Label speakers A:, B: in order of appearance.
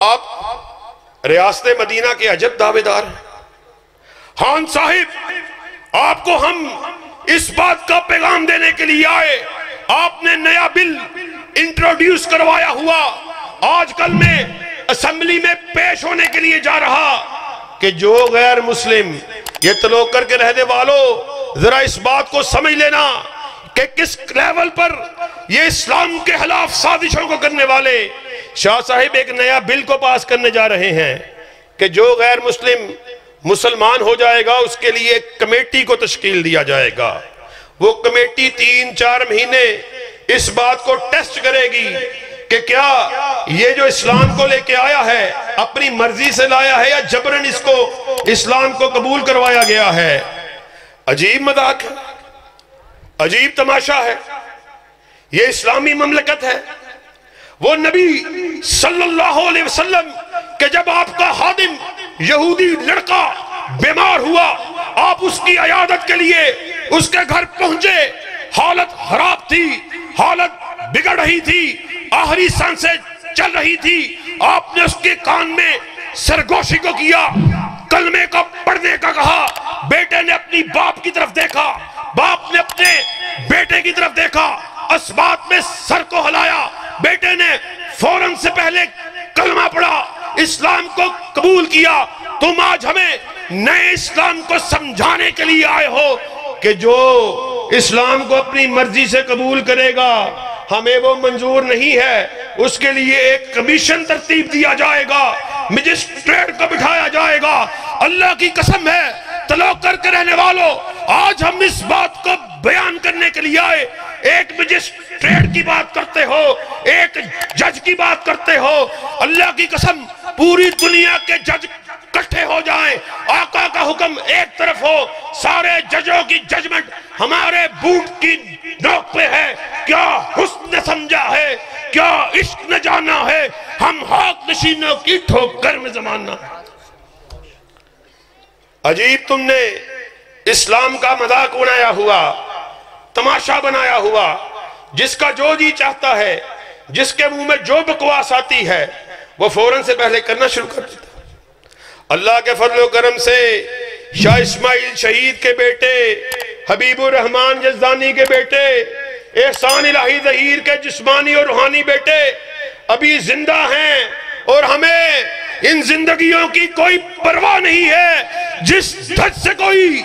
A: آپ ریاست مدینہ کے عجب دعوے دار ہیں۔ خان صاحب، آپ کو ہم اس بات کا پیغام دینے کے لیے آئے، آپ نے نیا بل انٹروڈیوس کروایا ہوا، آج کل میں اسمبلی میں پیش ہونے کے لیے جا رہا کہ جو غیر مسلم، یہ تلوکر کے رہنے والوں ذرا اس بات کو سمجھ لینا کہ کس لیول پر یہ اسلام کے خلاف سازشوں کو کرنے والے شاہ صاحب ایک نیا بل کو پاس کرنے جا رہے ہیں کہ جو غیر مسلم مسلمان ہو جائے گا اس کے لیے ایک کمیٹی کو تشکیل دیا جائے گا۔ وہ کمیٹی 3-4 مہینے اس بات کو ٹیسٹ کرے گی کہ کیا یہ جو اسلام کو لے کے آیا ہے اپنی مرضی سے لایا ہے یا جبرن اس کو اسلام کو قبول کروایا گیا ہے۔ عجیب مذاق ہے، عجیب تماشا ہے، یہ اسلامی مملکت ہے۔ وہ نبی صلی اللہ علیہ وسلم کہ جب آپ کا خادم یہودی لڑکا بیمار ہوا، آپ اس کی عیادت کے لیے اس کے گھر پہنچے، حالت خراب تھی، حالت بگڑ رہی تھی، آخری سانسیں چل رہی تھی، آپ نے اس کے کان میں سرگوشی کو کیا، کلمے کا پڑھنے کا کہا، بیٹے نے اپنی باپ کی طرف دیکھا، باپ نے اپنے بیٹے کی طرف دیکھا، اسبات میں سر کو ہلایا، بیٹے نے فوراً سے پہلے کلمہ پڑھا، اسلام کو قبول کیا۔ تم آج ہمیں نئے اسلام کو سمجھانے کے لیے آئے ہو کہ جو اسلام کو اپنی مرضی سے قبول کرے گا ہمیں وہ منظور نہیں ہے، اس کے لیے ایک کمیشن ترتیب دیا جائے گا، مجسٹریٹ کو بٹھایا جائے گا۔ اللہ کی قسم ہے تلوکر کے رہنے والوں، آج ہم اس بات کو بیان کرنے کے لیے آئے، ایک مجسٹریٹ کی بات کرتے ہو، ایک جج کی بات کرتے ہو، اللہ کی قسم پوری دنیا کے جج کٹھے ہو جائیں، آقا کا حکم ایک طرف ہو، سارے ججوں کی ججمنٹ ہمارے بوٹ کی نوک پہ ہے، کیا حسن سمجھا ہے، کیا عشق نہ جانا ہے، ہم حق نشینوں کی ٹھوکر میں زمانہ۔ عجیب تم نے اسلام کا مذاق بنایا ہوا، تماشا بنایا ہوا، جس کا جو جی چاہتا ہے، جس کے منہ میں جو بکواس آتی ہے وہ فوراً سے پہلے کرنا شروع کر دیتا۔ اللہ کے فضل و کرم سے شاہ اسماعیل شہید کے بیٹے، حبیب الرحمن یزدانی کے بیٹے، احسان الہی ظہیر کے جسمانی اور روحانی بیٹے ابھی زندہ ہیں، اور ہمیں ان زندگیوں کی کوئی پرواہ نہیں ہے۔ جس دھج سے کوئی